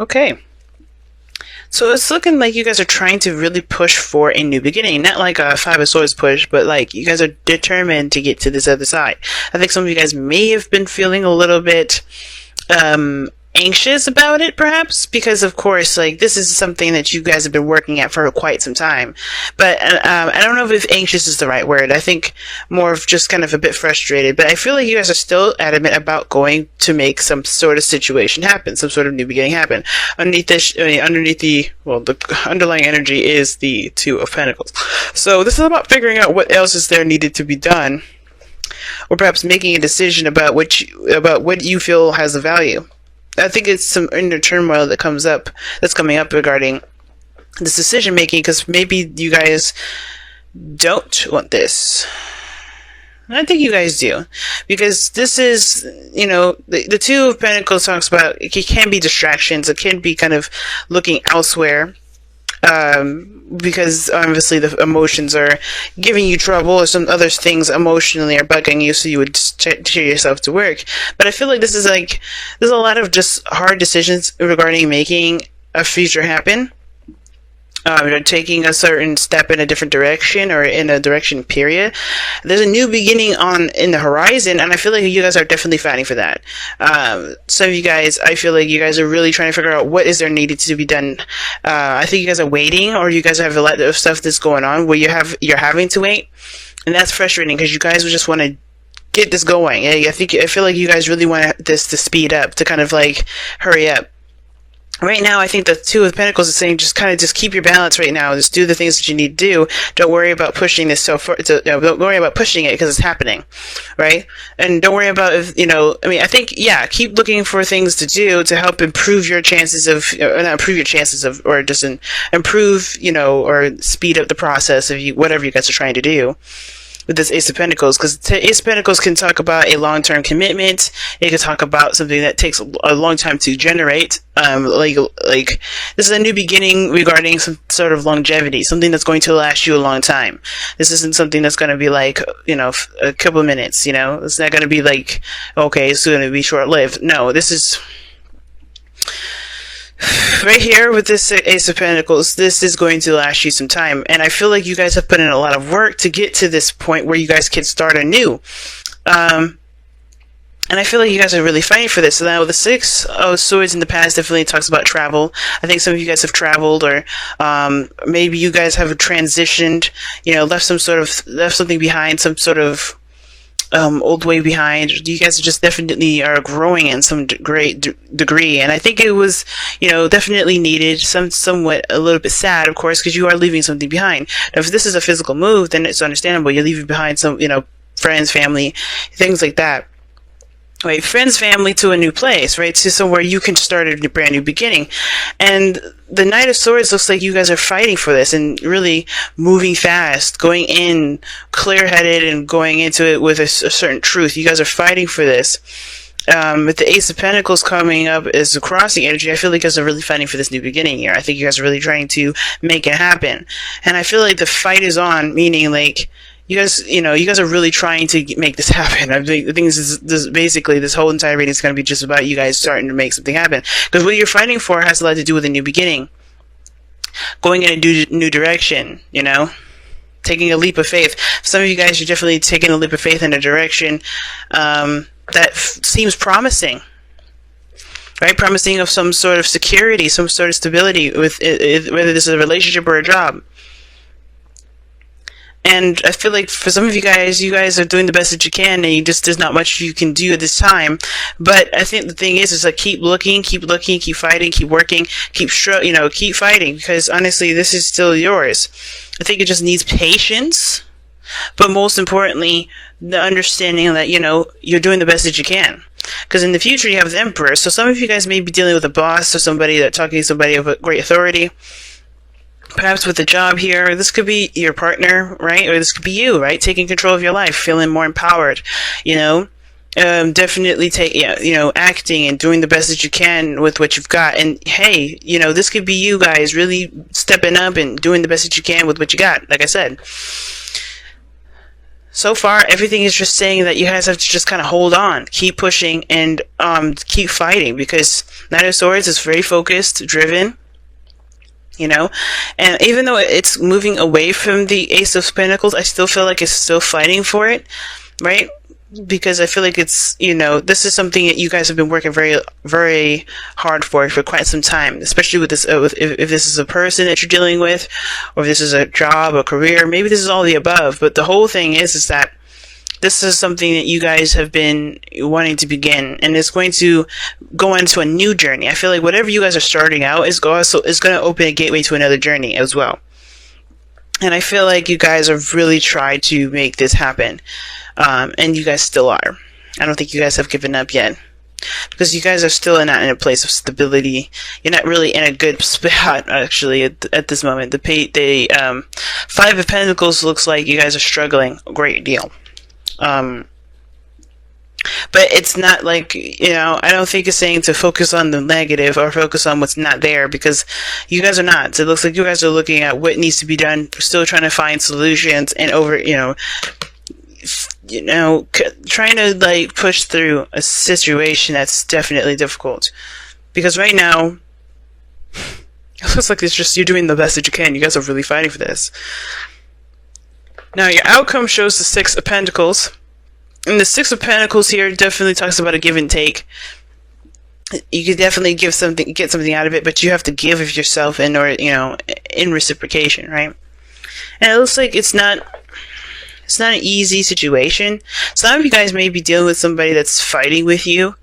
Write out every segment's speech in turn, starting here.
Okay. So it's looking like you guys are trying to really push for a new beginning. Not like a Five of Swords push, but like you guys are determined to get to this other side. I think some of you guys may have been feeling a little bit anxious about it, perhaps, because of course, like, this is something that you guys have been working at for quite some time. But I don't know if anxious is the right word. I think more of just kind of a bit frustrated. But I feel like you guys are still adamant about going to make some sort of situation happen, some sort of new beginning happen. Underneath this, the underlying energy is the Two of Pentacles. So this is about figuring out what else is there needed to be done, or perhaps making a decision about what you feel has a value. I think it's some inner turmoil that's coming up regarding this decision making, because maybe you guys don't want this. I think you guys do, because this is, the Two of Pentacles talks about it can be distractions. It can be kind of looking elsewhere. Because obviously the emotions are giving you trouble, or some other things emotionally are bugging you, so you would cheer yourself to work. But I feel like there's a lot of just hard decisions regarding making a future happen. Taking a certain step in a different direction, or in a direction period. There's a new beginning in the horizon, and I feel like you guys are definitely fighting for that. Some of you guys, I feel like you guys are really trying to figure out what is there needed to be done. I think you guys are waiting, or you guys have a lot of stuff that's going on where you're having to wait, and that's frustrating because you guys just want to get this going. I feel like you guys really want this to speed up, to kind of like hurry up. Right now, I think the Two of Pentacles is saying just keep your balance right now. Just do the things that you need to do. Don't worry about pushing this so far. Don't worry about pushing it because it's happening, right? And don't worry about keep looking for things to do to help improve your chances of, or just improve, or speed up the process of whatever you guys are trying to do with this Ace of Pentacles, because Ace of Pentacles can talk about a long-term commitment. It can talk about something that takes a long time to generate. Like this is a new beginning regarding some sort of longevity, something that's going to last you a long time. This isn't something that's going to be like, a couple of minutes, It's not going to be like, okay, it's going to be short-lived. No, this is... Right here with this Ace of Pentacles, this is going to last you some time, and I feel like you guys have put in a lot of work to get to this point where you guys can start anew. And I feel like you guys are really fighting for this. So now the Six of Swords in the past definitely talks about travel. I think some of you guys have traveled, or maybe you guys have transitioned, left something behind, some sort of old way behind. You guys just definitely are growing in some great degree, and I think it was, definitely needed. Somewhat a little bit sad, of course, because you are leaving something behind. Now, if this is a physical move, then it's understandable. You're leaving behind some, friends, family, things like that. Right, friends, family, to a new place, right, to somewhere you can start a brand new beginning. And the Knight of Swords looks like you guys are fighting for this and really moving fast, going in clear-headed and going into it with a certain truth. You guys are fighting for this. With the Ace of Pentacles coming up as a crossing energy, I feel like you guys are really fighting for this new beginning here. I think you guys are really trying to make it happen. And I feel like the fight is on, meaning like, you guys are really trying to make this happen. I think the thing is, basically, this whole entire reading is going to be just about you guys starting to make something happen. Because what you're fighting for has a lot to do with a new beginning. Going in a new direction, taking a leap of faith. Some of you guys are definitely taking a leap of faith in a direction that seems promising. Right? Promising of some sort of security, some sort of stability, with whether this is a relationship or a job. And I feel like for some of you guys are doing the best that you can, and there's not much you can do at this time. But I think the thing is like, keep looking, keep fighting, keep working, keep fighting, because honestly, this is still yours. I think it just needs patience, but most importantly, the understanding that, you're doing the best that you can. Because in the future, you have the Emperor. So some of you guys may be dealing with a boss, or somebody talking to somebody of a great authority. Perhaps with a job here, this could be your partner, right? Or this could be you, right? Taking control of your life, feeling more empowered, definitely acting and doing the best that you can with what you've got. And hey, this could be you guys really stepping up and doing the best that you can with what you got, like I said. so far, everything is just saying that you guys have to just kind of hold on, keep pushing, and keep fighting, because Knight of Swords is very focused, driven, and even though it's moving away from the Ace of Pentacles, I still feel like it's still fighting for it, right? Because I feel like it's, this is something that you guys have been working very, very hard for quite some time, especially with this, if this is a person that you're dealing with, or if this is a job, a career, maybe this is all the above, but the whole thing is that this is something that you guys have been wanting to begin, and it's going to go into a new journey. I feel like whatever you guys are starting out is going to open a gateway to another journey as well. And I feel like you guys have really tried to make this happen. And you guys still are. I don't think you guys have given up yet. Because you guys are still not in a place of stability. You're not really in a good spot, actually, at this moment. The Five of Pentacles looks like you guys are struggling a great deal. But it's not like, I don't think it's saying to focus on the negative or focus on what's not there, because you guys are not. It looks like you guys are looking at what needs to be done, still trying to find solutions, and trying to push through a situation that's definitely difficult. Because right now, it looks like it's just you're doing the best that you can. You guys are really fighting for this. Now, your outcome shows the Six of Pentacles. And the Six of Pentacles here definitely talks about a give and take. You could definitely get something out of it, but you have to give of yourself in order, in reciprocation, right? And it looks like it's not an easy situation. Some of you guys may be dealing with somebody that's fighting with you,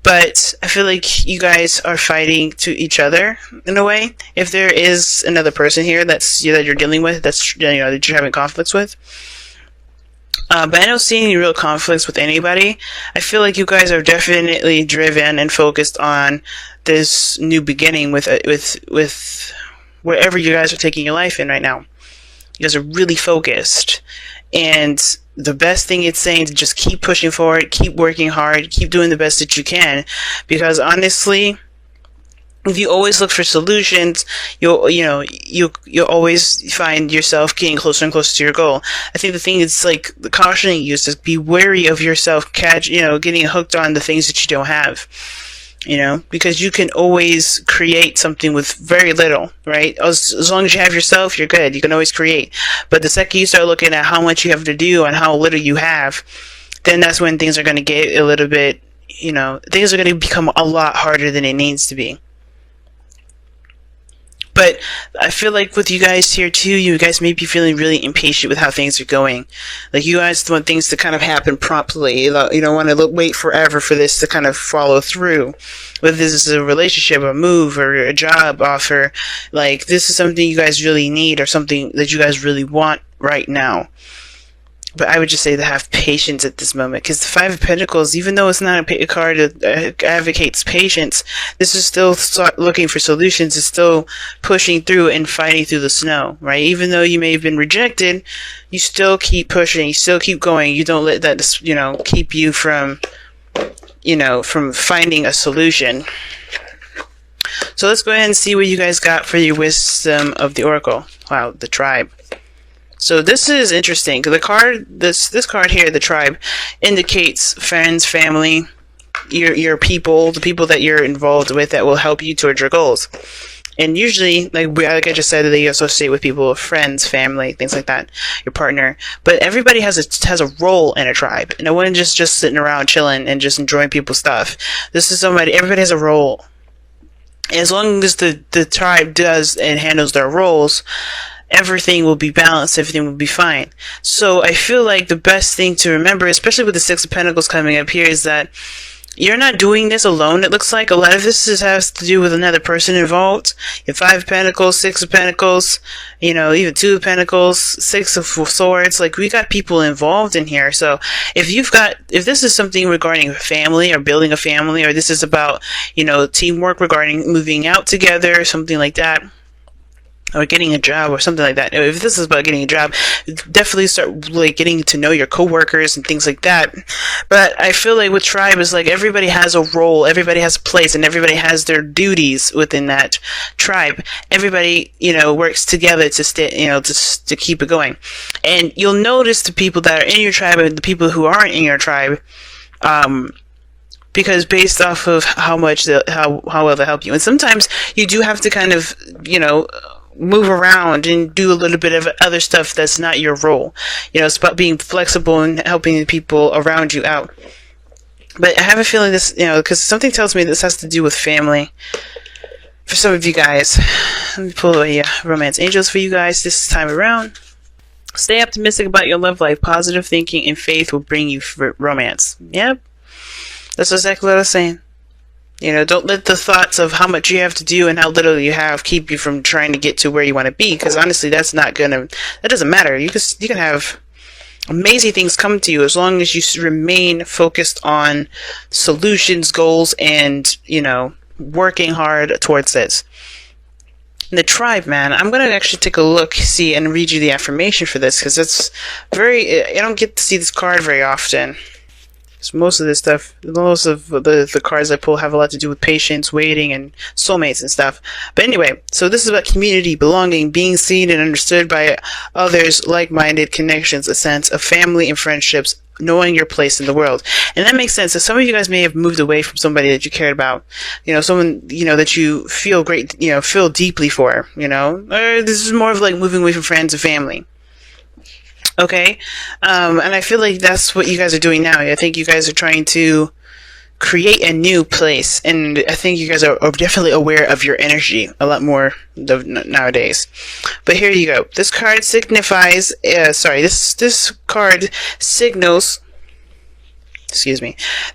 but I feel like you guys are fighting to each other in a way. If there is another person here that you're dealing with, that you're having conflicts with. But I don't see any real conflicts with anybody. I feel like you guys are definitely driven and focused on this new beginning with wherever you guys are taking your life in right now. You guys are really focused. And the best thing it's saying to just keep pushing forward, keep working hard, keep doing the best that you can. Because honestly, if you always look for solutions, you'll always find yourself getting closer and closer to your goal. I think the thing is the cautioning you is to be wary of yourself getting hooked on the things that you don't have. Because you can always create something with very little, right? As long as you have yourself, you're good. You can always create. But the second you start looking at how much you have to do and how little you have, then that's when things are going to get a little bit, things are going to become a lot harder than it needs to be. But I feel like with you guys here too, you guys may be feeling really impatient with how things are going. Like you guys want things to kind of happen promptly. You don't want to wait forever for this to kind of follow through. Whether this is a relationship, a move, or a job offer, this is something you guys really need or something that you guys really want right now. But I would just say to have patience at this moment, because the Five of Pentacles, even though it's not a card that advocates patience, this is still looking for solutions. It's still pushing through and fighting through the snow, right? Even though you may have been rejected, you still keep pushing. You still keep going. You don't let that, keep you from, from finding a solution. So let's go ahead and see what you guys got for your Wisdom of the Oracle. Wow, the Tribe. So this is interesting. The card, this card here, the Tribe, indicates friends, family, your people, the people that you're involved with that will help you towards your goals. And usually, like I just said, they associate with people, friends, family, things like that, your partner. But everybody has a role in a tribe. No one just sitting around chilling and just enjoying people's stuff. Everybody has a role. As long as the tribe does and handles their roles, everything will be balanced, everything will be fine. So I feel like the best thing to remember, especially with the Six of Pentacles coming up here, is that you're not doing this alone. It looks like a lot of this has to do with another person involved. You have Five of Pentacles, Six of Pentacles, even Two of Pentacles, Six of Swords. We got people involved in here. So if this is something regarding a family or building a family, or this is about, teamwork regarding moving out together, something like that, or getting a job or something like that. If this is about getting a job, definitely start like getting to know your coworkers and things like that. But I feel like with tribe is like everybody has a role, everybody has a place, and everybody has their duties within that tribe. Everybody, works together to stay, to keep it going. And you'll notice the people that are in your tribe and the people who aren't in your tribe, because based off of how well they help you. And sometimes you do have to kind of, move around and do a little bit of other stuff that's not your role. It's about being flexible and helping the people around you out. But I have a feeling this, because something tells me this has to do with family. For some of you guys, let me pull a romance angels for you guys this time around. Stay optimistic about your love life. Positive thinking and faith will bring you romance. Yep. That's exactly what I was saying. Don't let the thoughts of how much you have to do and how little you have keep you from trying to get to where you want to be. Because honestly, that doesn't matter. You can have amazing things come to you as long as you remain focused on solutions, goals, and, working hard towards this. The tribe, man, I'm going to actually take a look, see, and read you the affirmation for this. Because I don't get to see this card very often. Most of the cards I pull have a lot to do with patience, waiting, and soulmates and stuff. But anyway, so this is about community, belonging, being seen and understood by others, like-minded connections, a sense of family and friendships, knowing your place in the world. And that makes sense. So some of you guys may have moved away from somebody that you cared about, someone, that you feel feel deeply for, or this is more of like moving away from friends and family. Okay, and I feel like that's what you guys are doing now. I think you guys are trying to create a new place, and I think you guys are definitely aware of your energy a lot more nowadays. But here you go. This card signifies, this card signals,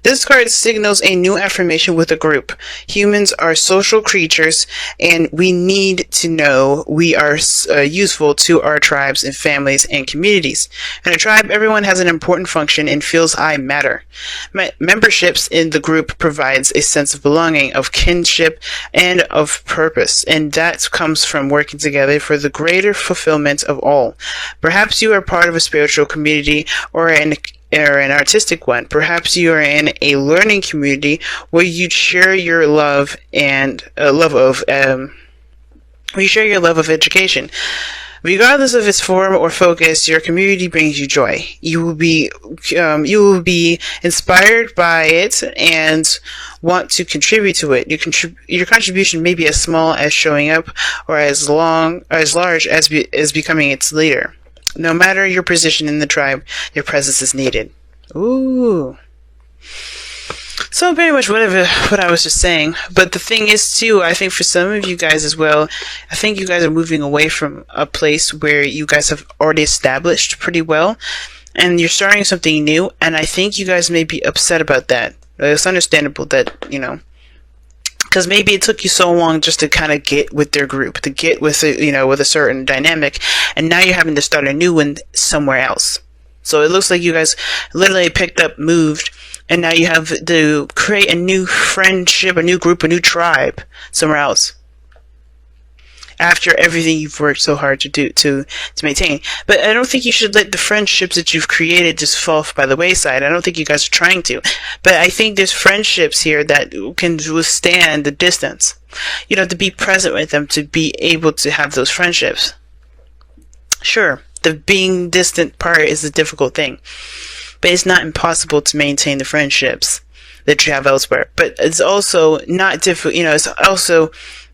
this card signals a new affirmation with a group. Humans are social creatures, and we need to know we are useful to our tribes and families and communities. In a tribe, everyone has an important function and feels I matter. Memberships in the group provides a sense of belonging, of kinship, and of purpose, and that comes from working together for the greater fulfillment of all. Perhaps you are part of a spiritual community or an artistic one. Perhaps you are in a learning community where you share your love and love of education. Regardless of its form or focus, your community brings you joy. You will be inspired by it and want to contribute to it. Your contribution may be as small as showing up, or as large as becoming its leader. No matter your position in the tribe, your presence is needed. Ooh. So pretty much what I was just saying. But the thing is, too, I think for some of you guys as well, I think you guys are moving away from a place where you guys have already established pretty well, and you're starting something new, and I think you guys may be upset about that. It's understandable that, because maybe it took you so long just to kind of get with their group, to get with with a certain dynamic, and now you're having to start a new one somewhere else. So it looks like you guys literally picked up, moved, and now you have to create a new friendship, a new group, a new tribe somewhere else. After everything you've worked so hard to maintain. But I don't think you should let the friendships that you've created just fall by the wayside. I don't think you guys are trying to. But I think there's friendships here that can withstand the distance. To be present with them, to be able to have those friendships. Sure, the being distant part is the difficult thing. But it's not impossible to maintain the friendships that you have elsewhere. But it's also not difficult, it's also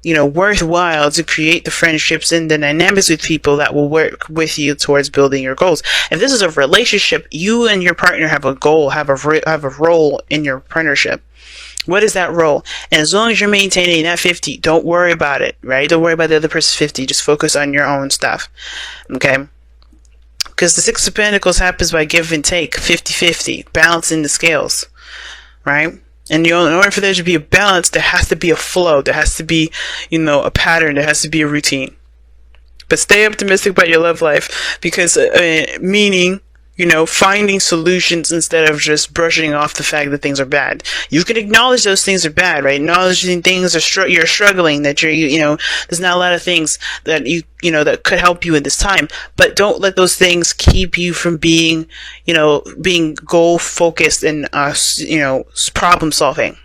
worthwhile to create the friendships and the dynamics with people that will work with you towards building your goals. If this is a relationship, you and your partner have a goal, have a role in your partnership. What is that role? And as long as you're maintaining that 50, don't worry about it, right? Don't worry about the other person's 50. Just focus on your own stuff, okay? Because the Six of Pentacles happens by give and take, 50-50, balancing the scales, right? And in order for there to be a balance, there has to be a flow. There has to be, a pattern. There has to be a routine. But stay optimistic about your love life, because meaning finding solutions instead of just brushing off the fact that things are bad. You can acknowledge those things are bad, right? Acknowledging things you're struggling, that there's not a lot of things that that could help you in this time, but don't let those things keep you from being goal focused and problem solving.